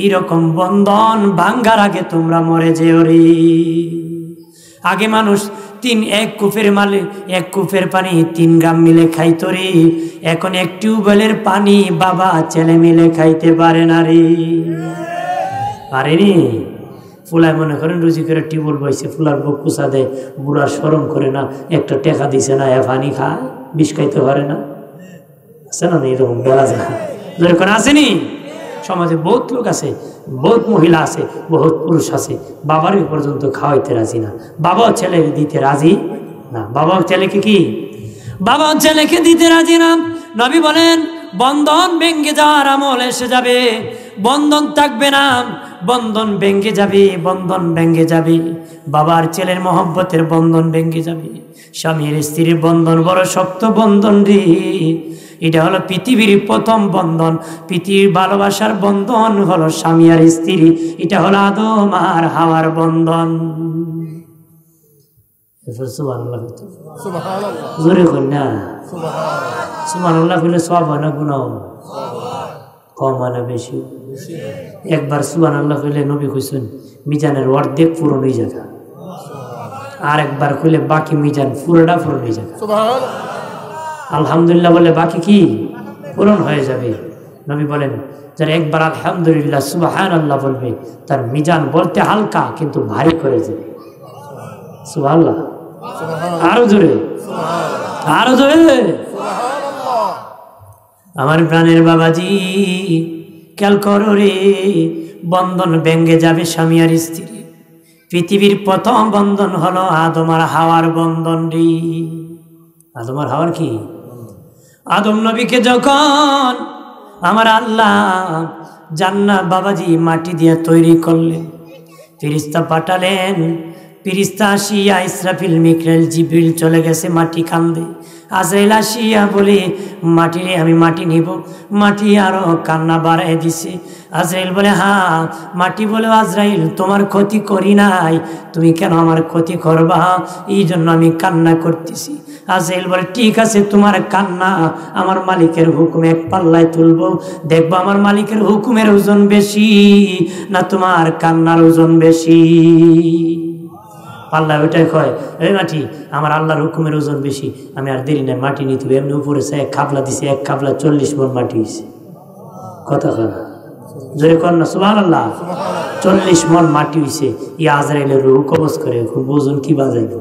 এইরকম বন্ধন ভাঙ্গার আগে তোমরা মরে যেও রে। আগে মানুষ এক কূপের পানি 3 গ্রাম মিলে খাইতো রে, এখন 1 টিউবওয়েলের পানি বাবা ছেলে মিলে খাইতে পারে না রে। পারেনি? ফুলায় মনে করেন রুজি করে টিউবওয়েল বইছে, ফুলার বুক কুচা দেয়, বুড়ার শরম করে না, একটা টেকা দিছে না, পানি খায়, বিষ খাইতে পারে না। আছে না এরকম বেলা যায় যখন আসেনি? সমাজে বহুত লোক আছে, বহুত মহিলা আছে, বহুত পুরুষ আছে, বাবার পর্যন্ত খাওয়াইতে রাজি না, বাবাও ছেলে দিতে রাজি না। বাবাও ছেলেকে দিতে রাজি না। নবী বলেন বন্ধন ভেঙে যাওয়ার আমল এসে যাবে, বন্ধন থাকবে না, বন্ধন ভেঙে যাবে। বাবার ছেলের মহব্বতের বন্ধন ভেঙে যাবে, স্বামীর স্ত্রীর বন্ধন বড় শক্ত বন্ধন রে। এটা হলো পৃথিবীর প্রথম বন্ধন। পৃথিবীর ভালোবাসার বন্ধন হলো স্বামী আর স্ত্রী, এটা হলো আদম আর হাওয়ার বন্ধন। জোরে কন্যা সুবহানাল্লাহ বলে সব হয় না, গুনাহ কম হয় না বেশি? একবার সুবহানাল্লাহ কইলে নবী কইছেন মিজানের অর্ধেক পূরণ হয়ে যাবে, আর একবার কইলে বাকি মিজান পুরোটা পূরণ হয়ে যাবে। আলহামদুলিল্লাহ বলে বাকি কি পূরণ হয়ে যাবে। নবী বলেন যারা একবার আলহামদুলিল্লাহ সুবহানাল্লাহ বলবে তার মিজান বলতে হালকা কিন্তু ভারী করে যাবে। সুবহানাল্লাহ, আরো জোরে। আমার প্রাণের বাবাজি খেয়াল করো রে, বন্ধন ভেঙে যাবে স্বামী আর স্ত্রী। পৃথিবীর প্রথম বন্ধন হলো আদম আর হাওয়ার বন্ধন রে। আদম আর হাওয়ার কি? আদম নবীকে যখন আমার আল্লাহ জান্নাত বাবাজি মাটি দিয়ে তৈরি করলেন, ফেরেশতা পাঠালেন, ফেরেশতা আসিয়া ইসরাফিল মিকাইল জিবরিল চলে গেছে মাটি কান্দে। আজরাইল আসিয়া বলে মাটি রে আমি মাটি নিব, মাটি আরো কান্না বাড়াই দিছে। আজরাইল বলে হ্যাঁ। মাটি বলে আজরাইল তোমার ক্ষতি করি নাই, তুমি কেন আমার ক্ষতি করবা? এই জন্য আমি কান্না করতেছি। আজরাইল বলে ঠিক আছে, তোমার কান্না আমার মালিকের হুকুমে এক পাল্লায় তুলবো, দেখবো আমার মালিকের হুকুমের ওজন বেশি না তোমার কান্নার ওজন বেশি। পাল্লা ওইটাই কয় এই মাটি আমার আল্লাহর হুকুমের ওজন বেশি, আমি আর দেরি নাই মাটি নিতে হবে। এমনি উপরে এক খাবলা দিছে, এক খাবলা 40 মণ মাটি হয়েছে। কথা কয় না জোরে কর না সুবহানাল্লাহ। 40 মণ মাটি হয়েছে। ইয়া আজরাইলের রূহ কবজ করে খুব ওজন কি বাজাইব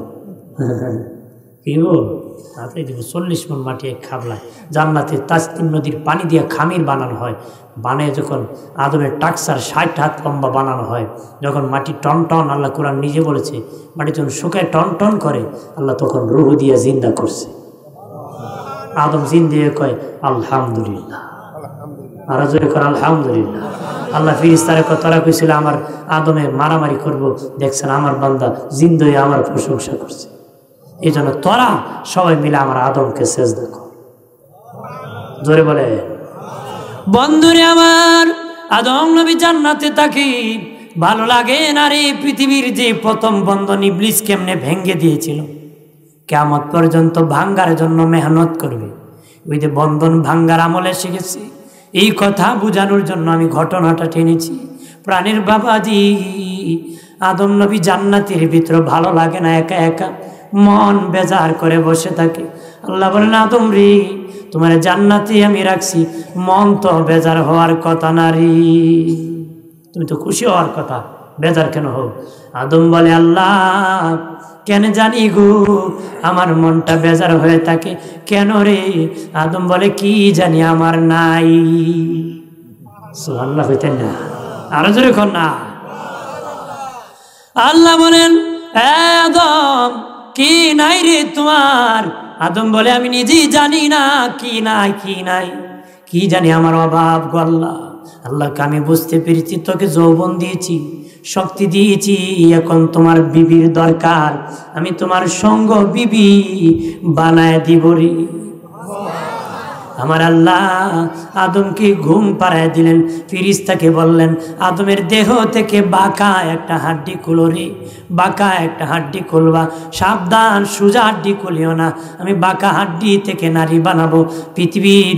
কি বল হাতে দিব। 40 মণ মাটি এক খাবলায়। জান্নাতে তাসনিম নদীর পানি দিয়ে খামির বানানো হয়, বানায় যখন আদমের টাকসার 60 হাত লম্বা বানানো হয়, যখন মাটি টন টন, আল্লাহ কোরআন নিজে বলেছে মাটি যখন শুকায় টন টন করে, আল্লাহ তখন রুহ দিয়ে জিন্দা করছে। আদম জিন্দা কয় আলহামদুলিল্লাহ, আর জোরে কর আলহামদুলিল্লাহ। আল্লাহ ফেরেশতারে তারা কইছিল আমার আদমে মারামারি করব, দেখছেন আমার বান্দা জিন্দা হয়ে আমার প্রশংসা করছে। এই জন্য তোরা সবাই মিলে আমার আদমকে সেজদা কর। জোরে বলে বন্ধুরে আমার, আদম নবী জান্নাতে থাকি ভালো লাগে না রে। পৃথিবীর যে প্রথম বন্ধন ইবলিস কেমনে ভেঙে দিয়েছিল, কিয়ামত পর্যন্ত ভাঙ্গার জন্য মেহনত করবে। ওই যে বন্ধন ভাঙ্গার আমলে শিখেছি, এই কথা বোঝানোর জন্য আমি ঘটনাটা টেনেছি। প্রাণের বাবাজি, আদম নবী জান্নাতের ভিতর ভালো লাগে না, একা একা মন বেজার করে বসে থাকে। আল্লাহ বলেন আদম রে তোমার জান্নাতে আমি রাখছি, মন তো বেজার হওয়ার কথা না রে, তুমি তো খুশি হওয়ার কথা। বেজার কেন হোক? আদম বলে আল্লাহ কেন জানি গো আমার মনটা বেজার হয়ে থাকে কেন রে? আদম বলে কি জানি আমার নাই। সুবহানাল্লাহ হইতেন না? আরো জোরে কর না। আল্লাহ বলেন আদম কি নাই রে তোমার? আদম বলে আমি নিজেই জানি না কি নাই কি নাই, কি জানি আমার অভাব গো আল্লাহ। আল্লাহকে আমি বুঝতে পেরেছি তোকে যৌবন দিয়েছি, শক্তি দিয়েছি, এখন তোমার বিবির দরকার, আমি তোমার সঙ্গ বিবি বানায় দিব রে। আমার আল্লাহ আদমকে ঘুম পাড়ায় দিলেন, ফিরিস্তাকে বললেন আদমের দেহ থেকে বাঁকা একটা হাড্ডি খুলো রে, বাঁকা একটা হাড্ডি খুলবা, সাবধান সোজা হাড্ডি খুলিও না, আমি বাঁকা হাড্ডি থেকে নারী বানাবো। পৃথিবীর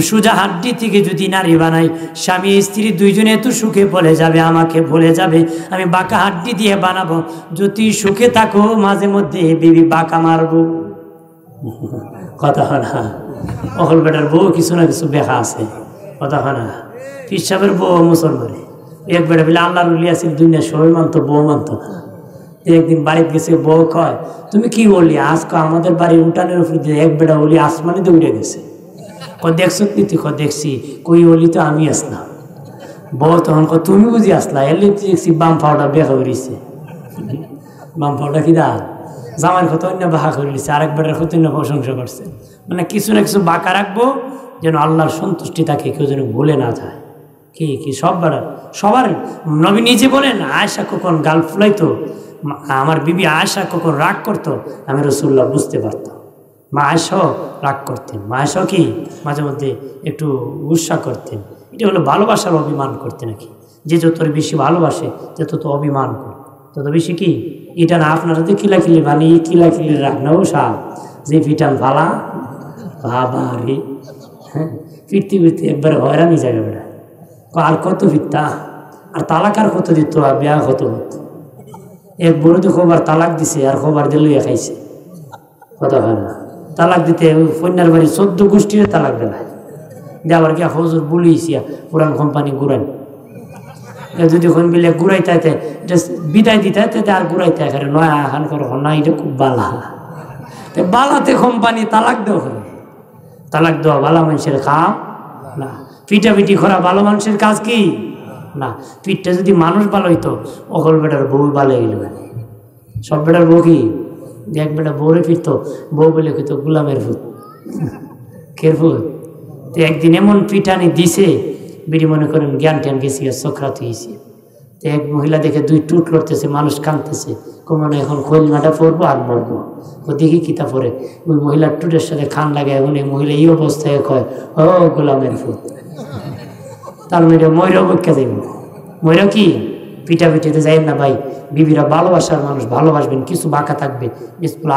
সোজা হাড্ডি থেকে যদি নারী বানাই স্বামী স্ত্রী দুইজনে এত সুখে বলে যাবে, আমাকে ভুলে যাবে, আমি বাঁকা হাড্ডি দিয়ে বানাবো। যদি সুখে থাকো মাঝে মধ্যে বিবি বাঁকা মারবো। কথা হয় না? অকল বেটার বউ কিছু না কিছু বেখা আছে, কথা হয় না? পিসাবের বউ মুসলমানে এক বেটা বলে আল্লাহর উলি আছে দুনিয়া সবাই মানতো, বউ মানতো না। একদিন বাড়িতে গেছে, বউ কয় তুমি কি বললি আজকে আমাদের বাড়ির উঠানের উপর দিয়ে এক বেটা অলি আসমানে দৌড়ে গেছে। দেখছো কি? তুই দেখছি। কই অলি তো আমি আসলাম। বউ তখন তুমি বুঝি আসলা? এলি দেখছি বাম পাওটা বেখা করেছে। বাম পাওটা কি দা জামার কত অন্য বাহা করে দিচ্ছে, আরেক বেটার কত অন্য প্রশংসা করছে। মানে কিছু না কিছু বাঁকা রাখবো যেন আল্লাহর সন্তুষ্টি থাকে, কেউ যেন ভুলে না যায়। কি সব বেড়া সবার নবী নিজে বলেন আয়েশা কখন গাল ফুলাইতো, আমার বিবি আয়েশা কখন রাগ করতো আমি রাসূলুল্লাহ বুঝতে পারতাম। মা আয়েশাও রাগ করতেন, মা আয়েশাও কি মাঝে মধ্যে একটু উৎসাহ করতেন। এটা হলো ভালোবাসার অভিমান করতে নাকি, যে যত বেশি ভালোবাসে যে তত অভিমান করে তত বেশি কি। এটা না আপনারা তো কিলাকিলি বানিয়ে কিলাকিলি রাখনাও সাপ যে পিটান ফালা বাবা রে, হ্যাঁ ফিরতে ফিরতে একবারে হয়রানি জায়গা বেড়ায়। আর কত ফিরতা, আর তালাক আর কত দিত, আর বিয়া কত হতো। এক বড় তো খবর তালাক দিছে আর খবর দিয়ে লইয়া খাইছে, কথা হয় না? তালাক দিতে কন্যার বাড়ি 14 গোষ্ঠীর তালাক দেয়, দেওয়ার গিয়া হজুর বলিয়েছিয়া পুরান কোম্পানি ঘুরান, যদি কোন বিলে ঘুরাইতে এটা বিদায় দিতে আর ঘুরাইতে এখানে নয় আহান করো না, এটা খুব বালা। বালাতে কোম্পানি তালাক দেওয়া করে, তালাক দেওয়া ভালো মানুষের কাম না, পিটাপিটি করা ভালো মানুষের কাজ কি না। পিঠটা যদি মানুষ ভালো হইতো অকল বেটার বউ ভালো গেল, মানে সব বেটার বউ কি এক বেটা বউরে ফিরতো, বউ বলে কইতো গোলামের ফুট খের ফুট। তো একদিন এমন পিটানি দিছে বিড়ি মনে করেন জ্ঞান ট্যান গেছি চক্রাত হয়েছে। তো এক মহিলা দেখে দুই টুট লড়তেছে, মানুষ কাঁদতেছে, কমনে এখন খোলনাটা পরবো আর মরবো। ও দেখি কিতা পরে ওই মহিলার টুটের সাথে খান লাগে, এখন এই মহিলা এই অবস্থায় কয় ও গোলামের ফুট। তার মেয়েটা ময়রা বক্ষা যাইব, ময়রা কি পিটাপিটিতে যাই না ভাই। বিবিরা ভালোবাসার মানুষ, ভালোবাসবেন, কিছু বাঁকা থাকবে,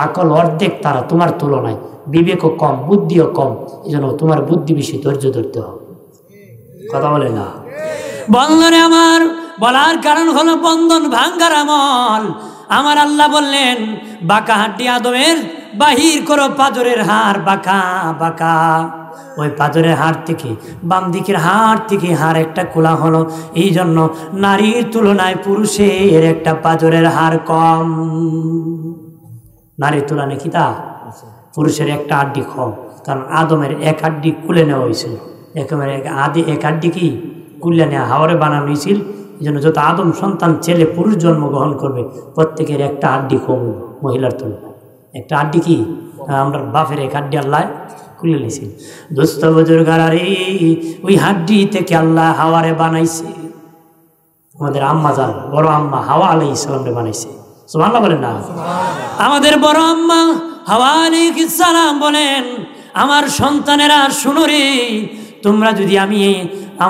আকল অর্ধেক তারা তোমার তুলনায়, বিবেকও কম বুদ্ধিও কম, এই জন্য তোমার বুদ্ধি বেশি, ধৈর্য ধরতে হবে। কথা বলে না বন্ধনে আমার বলার কারণ হলো বন্ধন ভাঙ্গার আমল। আমার আল্লাহ বললেন বাঁকা হাড্ডি আদমের বাহির করো পাজরের হাড়, বাঁকা বাঁকা। ওই পাজরের হাড় থেকে বাম দিকের হাড় থেকে হাড় একটা খোলা হলো, এই জন্য নারীর তুলনায় পুরুষের একটা পাজরের হাড় কম। নারীর তুলনায় কি তা পুরুষের একটা হাড্ডি কম, কারণ আদমের এক হাড্ডি খুলে নেওয়া হয়েছিল, একেবারে এক হাড্ডি কি কুল্লা নেওয়া হাওয়ারে বানানো হয়েছিল। এই জন্য যত আদম সন্তান ছেলে পুরুষ জন্মগ্রহণ করবে প্রত্যেকের একটা হাড্ডি কম মহিলার তুলনায়। একটা হাড্ডি কি আমরা বাপের এক হাড্ডি আল্লাহ খুলে নিয়েছিল। দোস্ত বুজুর্গারা রে, ওই হাড্ডি থেকে আল্লাহ হাওয়ারে বানাইছে। আমাদের আম্মা যান বড় আম্মা হাওয়া আলাইহিস সালামরে বানাইছে, সুবহানাল্লাহ বলেন না? আমাদের বড় আম্মা হাওয়া আলাইহিস সালাম বলেন আমার সন্তানেরা শুনো রে, তোমরা যদি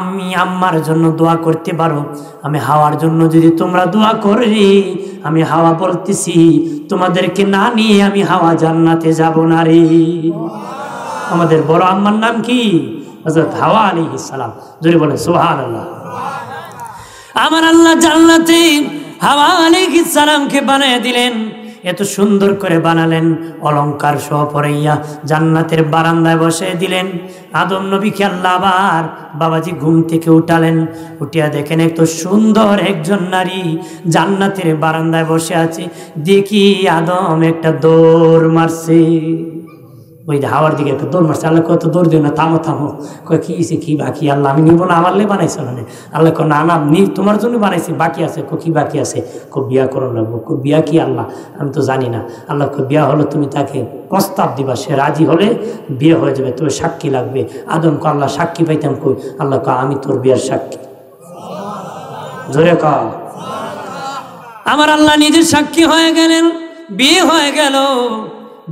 আমি আম্মার জন্য দোয়া করতে পারো, আমি হাওয়ার জন্য যদি তোমরা দোয়া করি, আমি হাওয়া বলতেছি তোমাদেরকে না নিয়ে আমি হাওয়া জান্নাতে যাব না রে। আমাদের বড় আম্মার নাম কি? হযরত হাওয়া আলাইহিস সালাম। জোরে বলেন সুবহানাল্লাহ। আমার আল্লাহ জান্নাতে হাওয়া আলাইহিস সালামকে বানিয়ে দিলেন। এত সুন্দর করে বানালেন, অলংকার সহ পরাইয়া জান্নাতের বারান্দায় বসে দিলেন। আদম নবীকে আল্লাহ আবার বাবাজি ঘুম থেকে উঠালেন, উঠিয়া দেখেন এত সুন্দর একজন নারী জান্নাতের বারান্দায় বসে আছে। দেখি আদম একটা দৌড় মারছে, ওই হাওয়ার দিকে একটা দৌড় মারছে। আল্লাহ কত দৌড় দিও না, থামো থামো। কয় কি হয়েছে, কি বাকি? আল্লাহ আমি নিব না, আমার লে বানাইছো না। আল্লাহ কো না না, তোমার জন্য বানাইছি, বাকি আছে। কি বাকি আছে? বিয়া করো লাগবো। বিয়া কি? আল্লাহ আমি তো জানি না। আল্লাহ বিয়া হলো তুমি তাকে প্রস্তাব দিবা, সে রাজি হলে বিয়ে হয়ে যাবে, তবে সাক্ষী লাগবে। আদম কো আল্লাহ সাক্ষী পাইতাম কই? আল্লাহ কো আমি তোর বিয়ার সাক্ষী। জোরে ক। আমার আল্লাহ নিজের সাক্ষী হয়ে গেলেন, বিয়ে হয়ে গেল।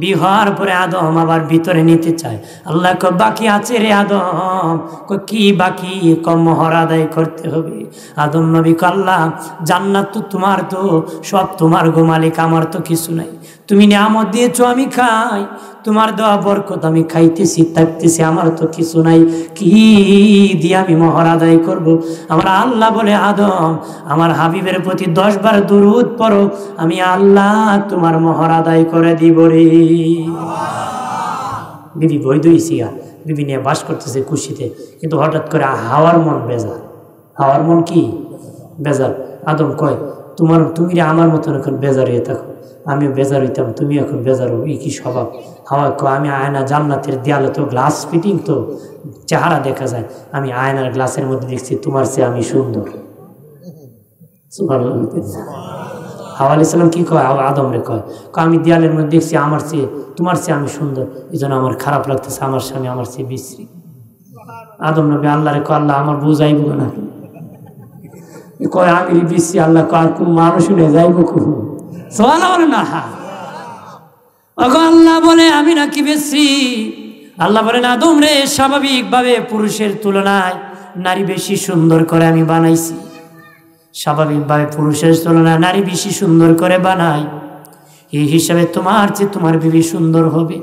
বিয়ে হওয়ার পরে আদম আবার ভিতরে নিতে চায়। আল্লাহ কো বাকি আছে রে আদম। কি বাকি? মোহর আদায় করতে হবে। আদম নবী কো আল্লাহ জান্নাত তো তোমার, তো সব তোমার গো মালিক, আমার তো কিছু নাই। তুমি নিয়ামত দিয়েছো আমি খাই, তোমার দেওয়া বরকত আমি খাইতেছি থাকতেছি, আমার তো কিছু নাই, কি দিয়ে আমি মোহর আদায় করব? আমার আল্লাহ বলে আদম আমার হাবিবের প্রতি 10 বার দুরূদ পড়ো, আমি আল্লাহ তোমার মোহর আদায় করে দিব রে। বিবি বৈধ হইছিয়া, বিবি নিয়ে বাস করতেছে খুশিতে, কিন্তু হঠাৎ করে হাওয়ার মন বেজার। হাওয়ার মন কি বেজার? আদম কয় তুমি রে আমার মতন এখন বেজার হয়ে থাকো, আমি বেজার হইতাম, তুমি এখন বেজার হো, এই কি স্বভাব? হাওয়া কয় আমি আয়না জান্নাতের দেয়ালে তো গ্লাস ফিটিং, তো চেহারা দেখা যায়, আমি আয়নার গ্লাসের মধ্যে দেখছি তোমার চেয়ে আমি সুন্দর। হাওয়া আলাইহিস সালাম কি কয়? আদম রে কয় আমি দেয়ালের মধ্যে দেখছি আমার চেয়ে তোমার চেয়ে আমি সুন্দর, এই জন্য আমার খারাপ লাগতেছে, আমার স্বামী আমার চেয়ে বিশ্রী। আদম নবী আল্লাহ রে কয় আল্লাহ আমার বুঝাইব না, কয় আমি বিশ্রী। আল্লাহ কয় কোন মানুষ নিয়ে যাইব খুব না। আল্লাহ বলে আমি নাকি বেশি? আল্লাহ বলেন আদম রে স্বাভাবিকভাবে পুরুষের তুলনায় নারী বেশি সুন্দর করে আমি বানাইছি, স্বাভাবিকভাবে পুরুষের তুলনায় নারী বেশি সুন্দর করে বানাই, এই হিসাবে তোমার চেয়ে তোমার বিবি সুন্দর হবে।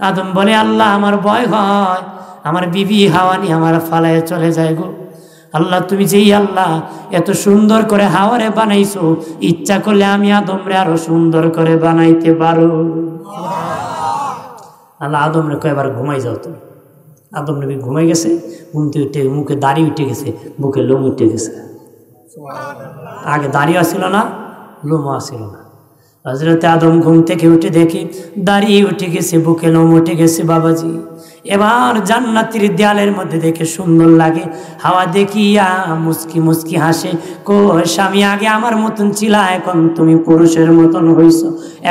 আদম বলে আল্লাহ আমার ভয় হয় আমার বিবি হাওয়ানি আমার ফালায় চলে যায় গো। আল্লাহ তুমি যেই আল্লাহ এত সুন্দর করে হাওয়ারে বানাইছো, ইচ্ছা করলে আমি আদমরে আরো সুন্দর করে বানাইতে পারো। আল্লাহ আদম রে কয় এবার ঘুমাই যাও তুমি। আদম নবী ঘুমাই গেছে, ঘুমতে উঠে মুখে দাড়ি উঠে গেছে, বুকে লোম উঠে গেছে। আগে দাড়ি আসছিল না, লোমও আসছিল না। হযরত আদম ঘুম থেকে উঠে দেখি দাড়ি উঠে গেছে, বুকে লোম উঠে গেছে। বাবাজি এবার জান্নাতের দেয়ালের মধ্যে দেখে সুন্দর লাগে। হাওয়া দেখিয়া মুস্কি মুস্কি হাসে, কো স্বামী আগে আমার মতন ছিলা, এখন তুমি পুরুষের মতন হইছ,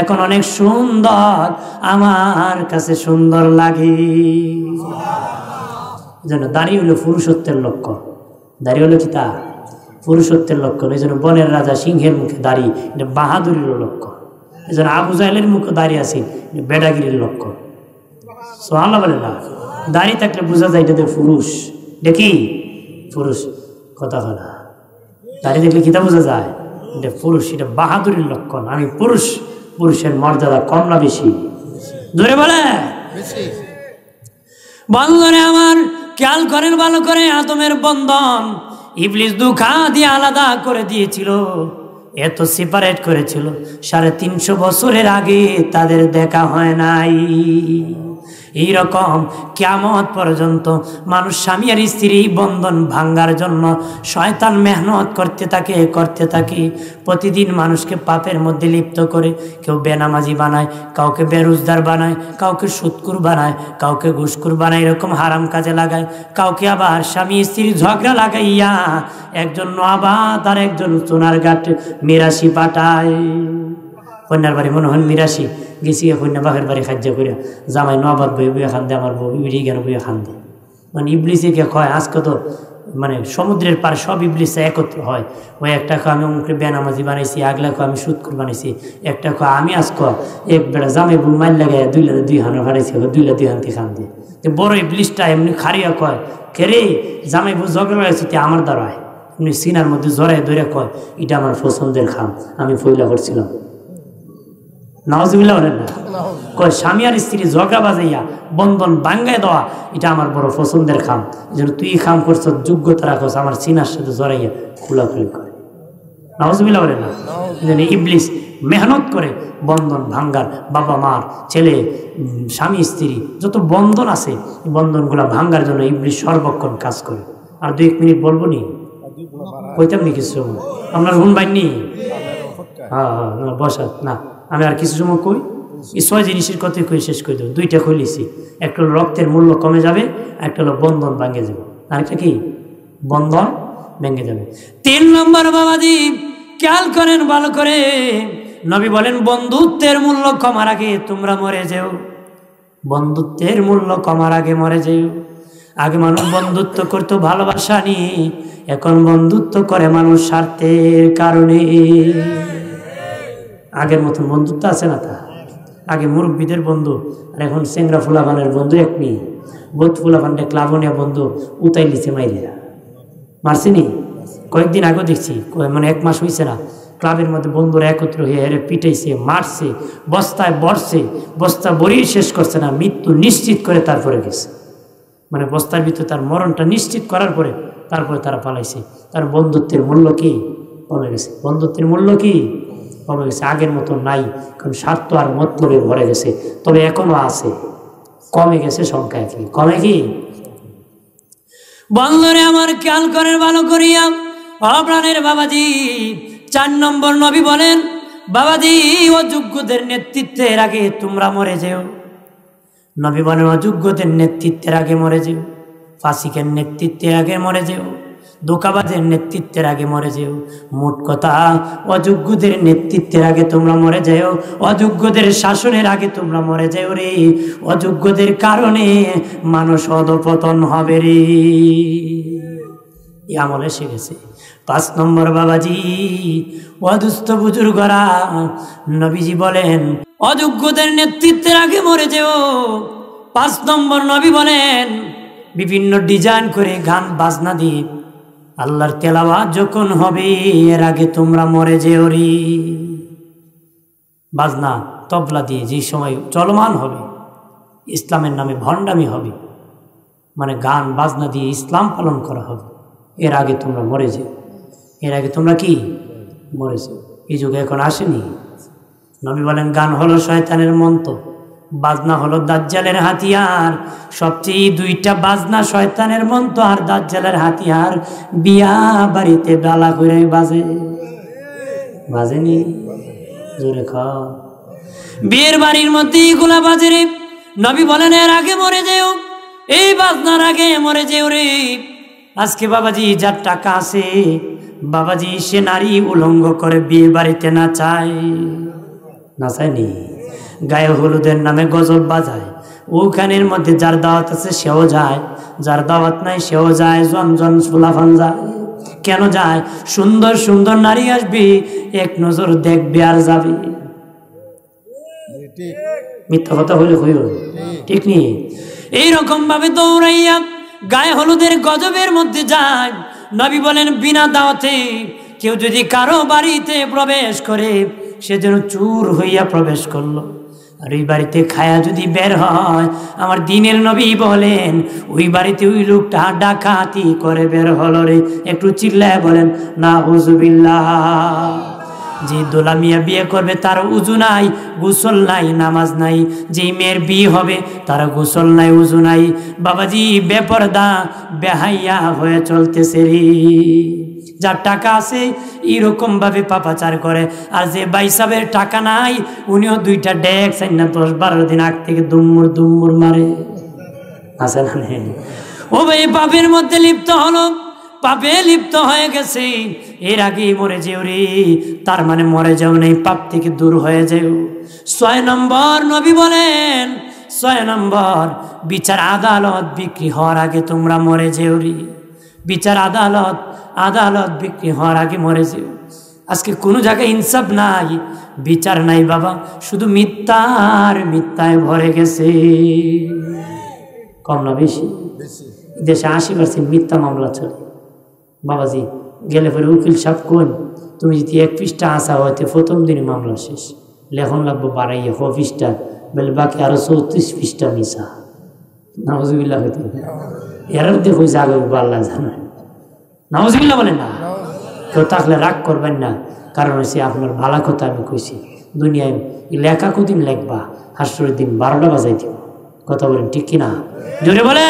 এখন অনেক সুন্দর, আমার কাছে সুন্দর লাগে। যেন দাড়ি হলো পুরুষত্বের লক্ষণ, দাড়ি হলো কি তা পুরুষত্বের লক্ষণ। এই জন্য বনের রাজা সিংহের মুখে দাড়ি, এটা বাহাদুরের লক্ষণ। এই জন্য আবু জাহেলের মুখে দাড়ি আছে, বেড়াগিরির লক্ষণ। সুবহানাল্লাহ বলে না, দাড়ি থাকলে বোঝা যায় এটা পুরুষ। দেখি পুরুষ কথা বলা, দাড়ি দেখলে কিতা বোঝা যায় এটা পুরুষ, এটা বাহাদুরের লক্ষণ। আমি পুরুষ, পুরুষের মর্যাদা কম না বেশি? ধরে বলে বন্ধনে আমার খেয়াল করেন ভালো করে, আদমের বন্ধন ইবলিস দুঃখা দিয়ে আলাদা করে দিয়েছিল, এত সেপারেট করেছিল, 350 বছরের আগে তাদের দেখা হয় নাই। এইরকম কিয়ামত পর্যন্ত মানুষ স্বামী আর স্ত্রী বন্ধন ভাঙ্গার জন্য শয়তান মেহনত করতে থাকে। প্রতিদিন মানুষকে পাপের মধ্যে লিপ্ত করে, কেউ বেনামাজি বানায়, কাউকে বেরোজগার বানায়, কাউকে সুদকুর বানায়, কাউকে ঘুষখোর বানায়, এরকম হারাম কাজে লাগায়, কাউকে আবার স্বামী স্ত্রীর ঝগড়া লাগাইয়া একজন নবাব আর একজন সোনার ঘাট মিরাশি পাঠায়। কন্যার বাড়ি মনে হয় মিরাশি গেছি, কন্যা বাপের বাড়ি খাদ্য করে জামাই নবাব বই বইয়ে খান দে, আমার বউ ইবলি কেন বইয়ে খান দে। মানে ইবলিসে কে কয় আজকে তো মানে সমুদ্রের পারে সব ইবলিসে একত্র হয়। ওই একটা আমি অমুকে বেনামাজি বানাইছি, আগলা আমি সুদকুর বানাইছি, একটা আমি আজকে এক বেড়া জামাই বউ মাইল লাগাই দুই হানো হারাইছি, দুই হানতে খান দে। বড় ইবলিসটা এমনি খারিয়া কয় কে রে জামাই বউ ঝগড়া লাগাইছি আমার দ্বারায়, এমনি সিনার মধ্যে জড়াই ধরে কয় এটা আমার পছন্দের খাম, আমি ফইলা করছিলাম। নাউজুবিল্লাহ বলেন না, কয় স্বামী আর স্ত্রী ঝগড়া বাজাইয়া বন্ধন ভাঙ্গায় দেওয়া এটা আমার বড় পছন্দের খাম, এই জন্য তুই খাম করছ, যোগ্যতা রাখছ, আমার সিনার সাথে জড়াইয়া খোলাখুলি করে। নাউজুবিল্লাহ বলেন না, এই জন্য ইবলিস মেহনত করে বন্ধন ভাঙ্গার, বাবা মার, ছেলে, স্বামী স্ত্রী যত বন্ধন আছে এই বন্ধনগুলো ভাঙ্গার জন্য ইবলিস সর্বক্ষণ কাজ করে। আর 2-1 মিনিট বলবো নি, কইতাম নি কিছু, আপনার শুনবাই নি? হ্যাঁ হ্যাঁ বসা না, আমি আর কিছু সময় কই, এই 6 জিনিসের কথাই কই শেষ করে দেবো। 2টা কইলিছি, একটা হলো রক্তের মূল্য কমে যাবে, একটা হলো বন্ধন ভাঙে যাবে, আরেকটা কি বন্ধন ভেঙে যাবে। 3 নম্বর বাবাজি খেয়াল করেন ভালো করে, নবী বলেন বন্ধুত্বের মূল্য কমার আগে তোমরা মরে যেও। বন্ধুত্বের মূল্য কমার আগে মরে যেও। আগে মানুষ বন্ধুত্ব করতো ভালোবাসা নিয়ে, এখন বন্ধুত্ব করে মানুষ স্বার্থের কারণে। আগের মতন বন্ধুত্ব আছে না তা? আগে মুরব্বীদের বন্ধু, আর এখন চেংরা ফুলাবানের বন্ধু এক নি, বোধ ফুলাবানটা ক্লাবনিয়া বন্ধু উতাই লিছে মাইরিয়া মারছিনি। কয়েকদিন আগে দেখছি, মানে 1 মাস হয়েছে না, ক্লাবের মধ্যে বন্ধুরা একত্র হয়ে হেরে পিটাইছে, মারছে, বস্তায় বসছে, বস্তা বড়িয়ে শেষ করছে না, মৃত্যু নিশ্চিত করে তারপরে গেছে। মানে বস্তার ভিতরে তার মরণটা নিশ্চিত করার পরে তারপরে তারা পালাইছে। তার বন্ধুত্বের মূল্য কি কমে গেছে, বন্ধুত্বের মূল্য কি কমে গেছে, আগের মতো নাই, কারণ স্বার্থ আর মতলবে ভরে গেছে। তবে এখনো আছে, কমে গেছে সংখ্যা, কি কমে কি? বন্ধুরে আমার খেয়াল করেন ভালো করিয়া অপ্রাণের বাবাজি। 4 নম্বর নবী বলেন বাবাজি অযোগ্যদের নেতৃত্বের আগে তোমরা মরে যেও। নবী বলেন অযোগ্যদের নেতৃত্বের আগে মরে যেও, ফাসিকের নেতৃত্বের আগে মরে যেও, দোকাবাজের নেতৃত্বের আগে মরে যেও। মোট কথা অযোগ্যদের নেতৃত্বের আগে তোমরা মরে যাও, অযোগ্যদের শাসনের আগে তোমরা মরে যাও রে। অযোগ্যদের কারণে মানুষ অধপতন হবে রে, এই আমল এসে গেছে। 5 নম্বর বাবাজি অদুস্থ বুজুর্গরা, নবীজি বলেন অযোগ্যদের নেতৃত্বের আগে মরে যেও। 5 নম্বর নবী বলেন বিভিন্ন ডিজাইন করে গান বাজনা দিয়ে আল্লাহর তেলাওয়াত যখন হবে এর আগে তোমরা মরে যেও রে। বাজনা তবলা দিয়ে যে সময় চলমান হবে, ইসলামের নামে ভণ্ডামি হবে, মানে গান বাজনা দিয়ে ইসলাম পালন করা হবে, এর আগে তোমরা মরে যেও। এর আগে তোমরা কি মরে যেও। এই যুগে এখন আসেনি। নবী বলেন গান হলো শয়তানের মন্ত্র, বাজনা হলো দাজ্জালের হাতিয়ার। সবচেয়ে 2টা বাজনা শয়তানের মন্ত্র আর দাজ্জালের হাতিয়ার। বিয়া বাড়িতে ডালা করে বাজে, বাজেনি? জোরে খাও। বিয়ের বাড়ির মধ্যে এগুলা বাজে রে। নবী বলেন এর আগে মরে যেও, এই বাজনার আগে মরে যেও রে। আজকে বাবাজি যার টাকা আছে বাবাজি সে নারী উলঙ্গ করে বিয়ে বাড়িতে নাচায়নি, গায়ে হলুদের নামে গজল বাজায়, ওখানের মধ্যে যার দাওয়াত আছে সেও যায়, যার দাওয়াত নাই সেও যায়, জন ফুলাফান যায়। কেন যায়? সুন্দর সুন্দর নারী আসবে, এক নজর দেখবে আর যাবে। মিথ্যা কথা হইলে হইল, ঠিক নেই? এইরকম ভাবে দৌড়াইয়া গায়ে হলুদের গজবের মধ্যে যায়। নবী বলেন বিনা দাওয়াতে কেউ যদি কারো বাড়িতে প্রবেশ করে সে যেন চুর হইয়া প্রবেশ করলো, আর ওই বাড়িতে খায়া যদি বের হয়, আমার দিনের নবী বলেন ওই বাড়িতে ওই লোকটা ডাকাতি করে বের হলো রে। একটু চিল্লায় বলেন নাউজুবিল্লাহ। যে দোলা মিয়া বিয়ে করবে তার উজু নাই, গোসল নাই, নামাজ নাই। যে মেয়ের বিয়ে হবে তার গোসল নাই, উজু নাই। বাবাজি বেপরদা বেহাইয়া হয়ে চলতেছে রে। যার টাকা আছে এরকম ভাবে পাপাচার করে, আর যে বাইসাবের টাকা নাই উনিও 2টা ডেক 10-12 দিন আগ থেকে দুম্মুর মারে, আছে না? ও ভাই পাপের মধ্যে লিপ্ত হলো, পাপে লিপ্ত হয়ে গেছে, এর আগেই মরে যেও রে। তার মানে মরে যাও নেই, পাপ থেকে দূর হয়ে যাও। 6 নম্বর নবী বলেন, 6 নম্বর বিচার আদালত বিক্রি হওয়ার আগে তোমরা মরে যেও রে। বিচার আদালত বিক্রি হওয়ার আগে মরে যেও। আজকে কোনো জায়গায় ইনসাফ নাই, বিচার নাই বাবা, শুধু মিথ্যায় ভরে গেছে। কম না বেশি? দেশে 80% মিথ্যা মামলা চলে বাবাজি। গেলে পরে উকিল সাহেব কোন, তুমি যদি 1 পৃষ্ঠা আসা হয়তো 1ম দিনে মামলা শেষ, লেখন লাগবো বাড়াইয়া 1 পৃষ্ঠা, বলে বাকি আরো 34 পৃষ্ঠা মিশা। নাউজুবিল্লাহ হইতে এর দেখো জাগো আল্লাহ জানে। নাউজুবিল্লাহ বলেন না। কেউ থাকলে রাগ করবেন না, কারণ হচ্ছে আপনার ভালো কথা আমি কইছি, দুনিয়ায় লেখা কদিন লেখবা, হাসরের দিন 12টা বাজাই দিব। কথা বলেন ঠিক কিনা? জোরে বলে।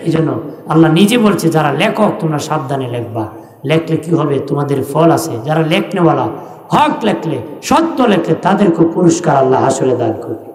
এই জন্য আল্লাহ নিজে বলছে যারা লেখক তোমরা সাবধানে লেখবা। লেখলে কি হবে? তোমাদের ফল আছে। যারা লেখনেওয়ালা, হক লেখলে, সত্য লেখলে তাদেরকে পুরস্কার আল্লাহ হাসরে দান করবে।